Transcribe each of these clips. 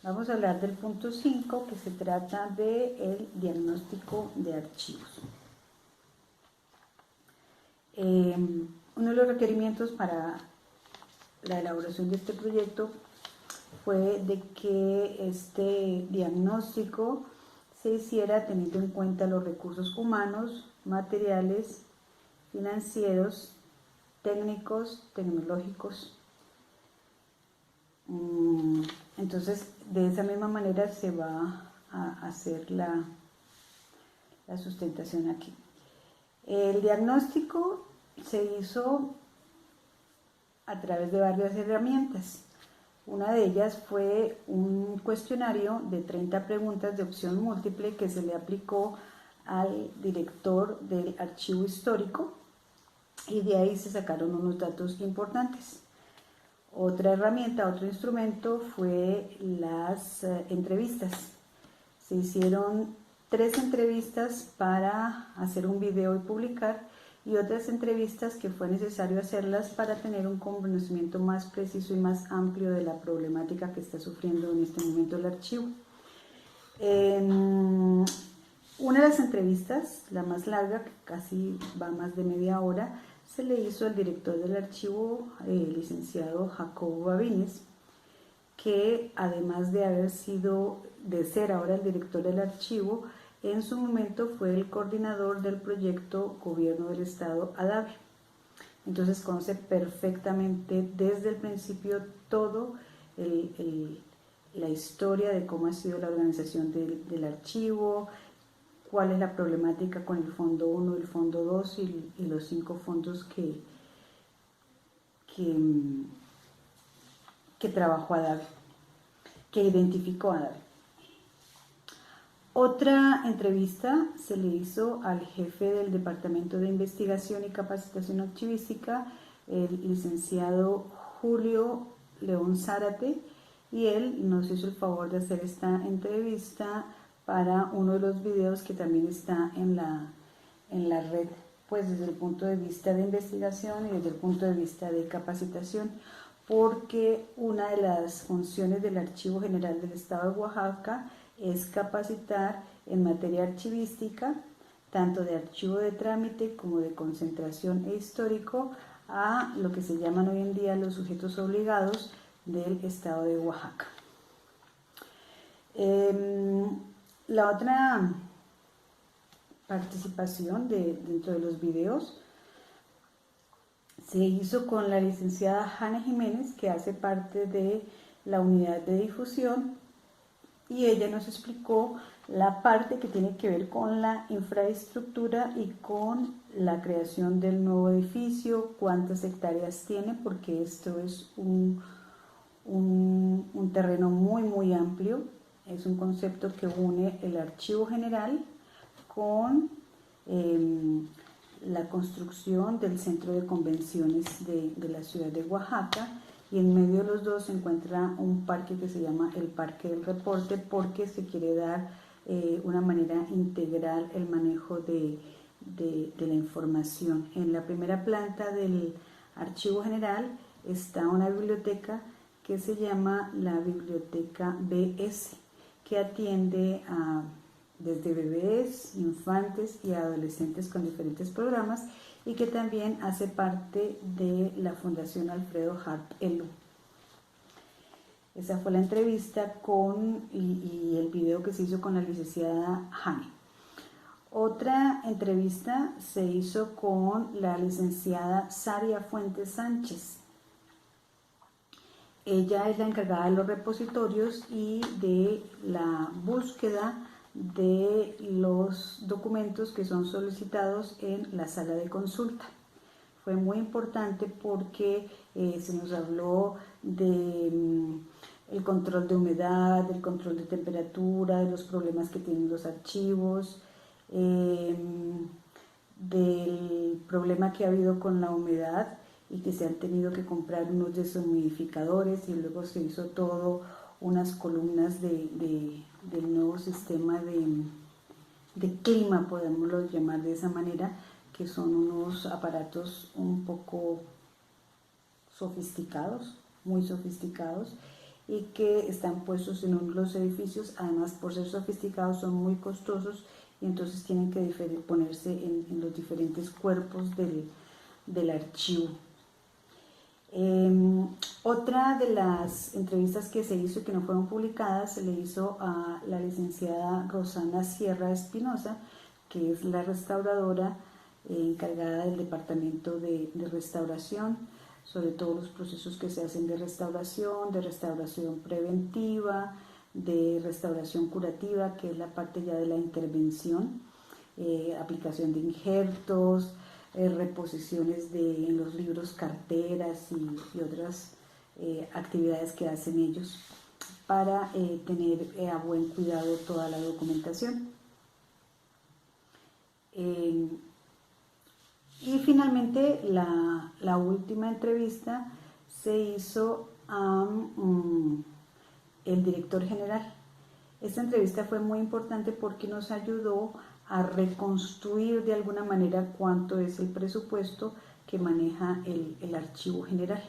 Vamos a hablar del punto 5, que se trata del diagnóstico de archivos. Uno de los requerimientos para la elaboración de este proyecto fue de que este diagnóstico se hiciera teniendo en cuenta los recursos humanos, materiales, financieros, técnicos, tecnológicos. Entonces, de esa misma manera se va a hacer la sustentación aquí. El diagnóstico se hizo a través de varias herramientas. Una de ellas fue un cuestionario de 30 preguntas de opción múltiple que se le aplicó al director del archivo histórico y de ahí se sacaron unos datos importantes. Otra herramienta, otro instrumento fue las entrevistas. Se hicieron 3 entrevistas para hacer un video y publicar, y otras entrevistas que fue necesario hacerlas para tener un conocimiento más preciso y más amplio de la problemática que está sufriendo en este momento el archivo. Una de las entrevistas, la más larga, que casi va más de media hora, se le hizo al director del archivo, el licenciado Jacobo Babines, que además de ser ahora el director del archivo, en su momento fue el coordinador del proyecto Gobierno del Estado ADAVE. Entonces conoce perfectamente desde el principio todo la historia de cómo ha sido la organización del archivo, cuál es la problemática con el Fondo 1, el Fondo 2 y los 5 fondos que trabajó ADAVE, que identificó ADAVE. Otra entrevista se le hizo al jefe del Departamento de Investigación y Capacitación Archivística, el licenciado Julio León Zárate, y él nos hizo el favor de hacer esta entrevista para uno de los videos que también está en la red, pues desde el punto de vista de investigación y desde el punto de vista de capacitación, porque una de las funciones del Archivo General del Estado de Oaxaca es capacitar en materia archivística, tanto de archivo de trámite como de concentración e histórico, a lo que se llaman hoy en día los sujetos obligados del Estado de Oaxaca. La otra participación dentro de los videos se hizo con la licenciada Hanna Jiménez, que hace parte de la unidad de difusión, y ella nos explicó la parte que tiene que ver con la infraestructura y con la creación del nuevo edificio, cuántas hectáreas tiene, porque esto es un terreno muy amplio. Es un concepto que une el archivo general con la construcción del centro de convenciones de la ciudad de Oaxaca, y en medio de los dos se encuentra un parque que se llama el Parque del Reporte, porque se quiere dar una manera integral el manejo de la información. En la primera planta del Archivo General está una biblioteca que se llama la Biblioteca BS, que atiende desde bebés, infantes y adolescentes con diferentes programas, y que también hace parte de la Fundación Alfredo Harp Elu. Esa fue la entrevista y el video que se hizo con la licenciada Hanna. Otra entrevista se hizo con la licenciada Saria Fuentes Sánchez. Ella es la encargada de los repositorios y de la búsqueda de los documentos que son solicitados en la sala de consulta. Fue muy importante porque se nos habló de el control de humedad, del control de temperatura, de los problemas que tienen los archivos, del problema que ha habido con la humedad y que se han tenido que comprar unos deshumidificadores, y luego se hizo todo unas columnas del nuevo sistema de clima, podemos llamar de esa manera, que son unos aparatos un poco sofisticados, muy sofisticados, y que están puestos en uno de los edificios. Además, por ser sofisticados, son muy costosos y entonces tienen que ponerse en los diferentes cuerpos del archivo. Otra de las entrevistas que se hizo y que no fueron publicadas se le hizo a la licenciada Rosana Sierra Espinosa, que es la restauradora encargada del departamento de restauración, sobre todos los procesos que se hacen de restauración preventiva, de restauración curativa, que es la parte ya de la intervención, aplicación de injertos, reposiciones en los libros, carteras y otras actividades que hacen ellos para tener a buen cuidado toda la documentación. Y finalmente la última entrevista se hizo a el director general. Esta entrevista fue muy importante porque nos ayudó a reconstruir de alguna manera cuánto es el presupuesto que maneja el archivo general.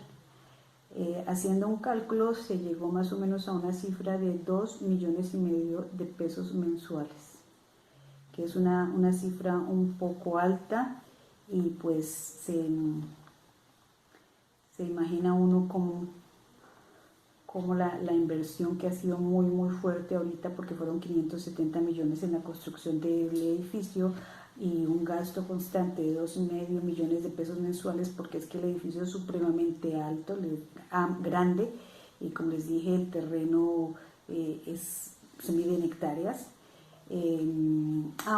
Haciendo un cálculo se llegó más o menos a una cifra de 2,5 millones de pesos mensuales, que es una cifra un poco alta, y pues se imagina uno como la inversión que ha sido muy fuerte ahorita, porque fueron 570 millones en la construcción del edificio y un gasto constante de 2,5 millones de pesos mensuales, porque es que el edificio es supremamente alto, grande, y como les dije, el terreno se mide en hectáreas.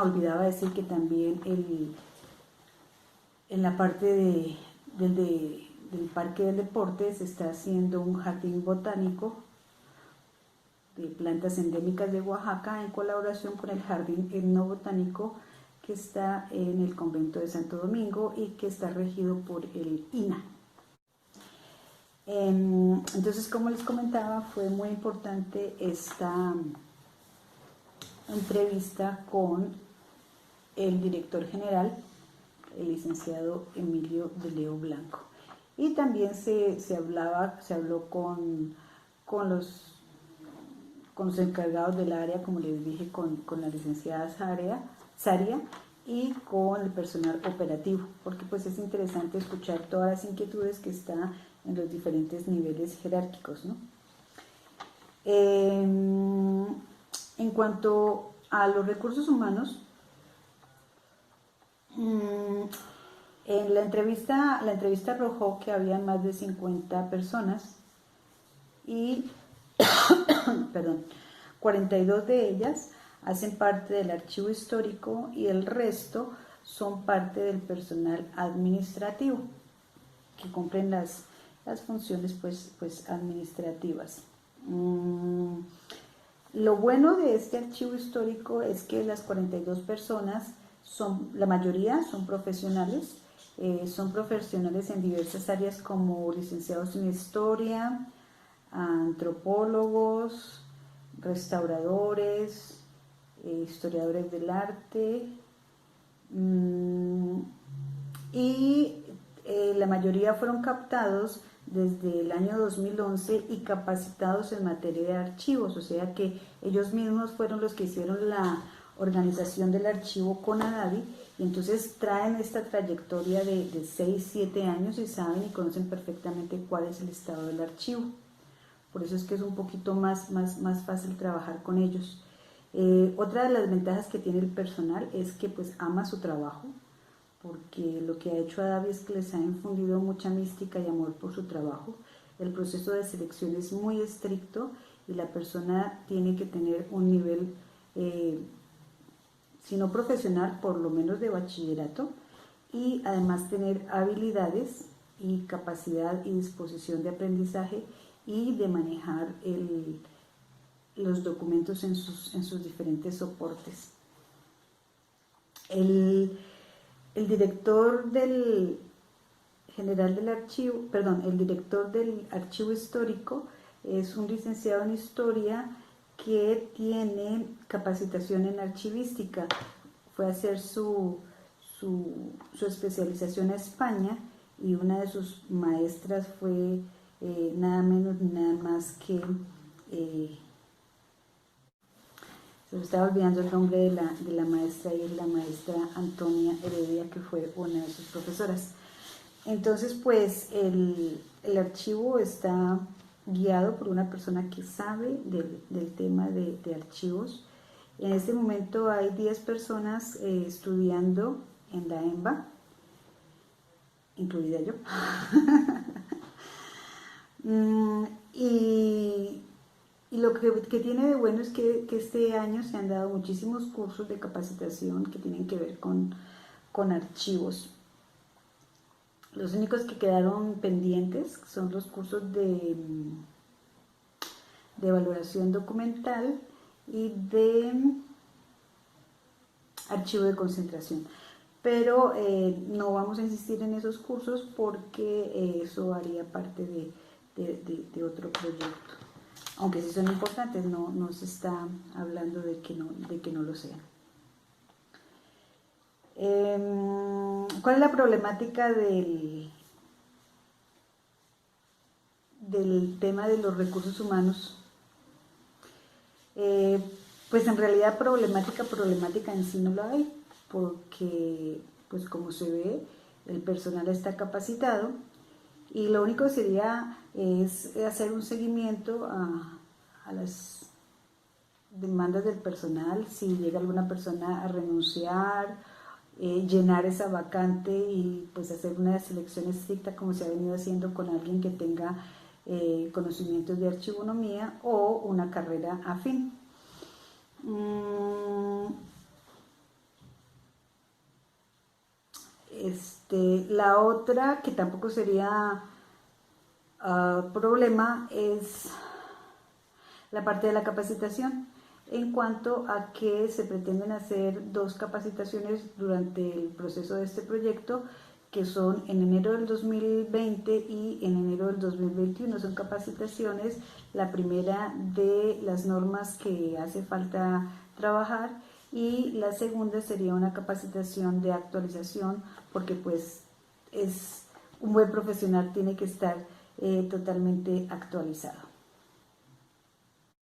Olvidaba decir que también en la parte del Parque del Deporte se está haciendo un jardín botánico de plantas endémicas de Oaxaca en colaboración con el Jardín Etnobotánico que está en el convento de Santo Domingo y que está regido por el INAH. Entonces, como les comentaba, fue muy importante esta entrevista con el director general, el licenciado Emilio de Leo Blanco. Y también se habló con los encargados del área, como les dije, con la licenciada Saria, y con el personal operativo, porque pues es interesante escuchar todas las inquietudes que están en los diferentes niveles jerárquicos, ¿no? En cuanto a los recursos humanos, en la entrevista arrojó que había más de 50 personas y 42 de ellas hacen parte del archivo histórico y el resto son parte del personal administrativo, que cumplen las funciones pues administrativas. Lo bueno de este archivo histórico es que las 42 personas la mayoría son profesionales en diversas áreas, como licenciados en historia, antropólogos, restauradores, historiadores del arte, y la mayoría fueron captados desde el año 2011 y capacitados en materia de archivos, o sea que ellos mismos fueron los que hicieron la organización del archivo con ADAVI, y entonces traen esta trayectoria de 6-7 años y saben y conocen perfectamente cuál es el estado del archivo. Por eso es que es un poquito más fácil trabajar con ellos. Otra de las ventajas que tiene el personal es que pues ama su trabajo, porque lo que ha hecho ADAVI es que les ha infundido mucha mística y amor por su trabajo. El proceso de selección es muy estricto y la persona tiene que tener un nivel, si no profesional, por lo menos de bachillerato, y además tener habilidades y capacidad y disposición de aprendizaje y de manejar los documentos en sus diferentes soportes. El director del archivo histórico es un licenciado en historia que tiene capacitación en archivística. Fue a hacer su especialización a España y una de sus maestras fue nada menos ni nada más que, se me estaba olvidando el nombre de la maestra, y es la maestra Antonia Heredia, que fue una de sus profesoras. Entonces, pues el archivo está guiado por una persona que sabe del tema de archivos. En este momento hay 10 personas estudiando en la EMBA, incluida yo. Y lo que tiene de bueno es que este año se han dado muchísimos cursos de capacitación que tienen que ver con archivos. Los únicos que quedaron pendientes son los cursos de valoración documental y de archivo de concentración. Pero no vamos a insistir en esos cursos porque eso haría parte de otro proyecto. Aunque sí son importantes, no se está hablando de que no lo sean. ¿Cuál es la problemática del tema de los recursos humanos? Pues en realidad problemática en sí no la hay, porque pues como se ve, el personal está capacitado y lo único que sería es hacer un seguimiento a las demandas del personal, si llega alguna persona a renunciar, llenar esa vacante y pues hacer una selección estricta como se ha venido haciendo con alguien que tenga conocimientos de archivonomía o una carrera afín. La otra, que tampoco sería problema, es la parte de la capacitación, en cuanto a que se pretenden hacer 2 capacitaciones durante el proceso de este proyecto, que son en enero del 2020 y en enero del 2021. Son capacitaciones, la primera de las normas que hace falta trabajar, y la segunda sería una capacitación de actualización, porque pues es un buen profesional, tiene que estar totalmente actualizado.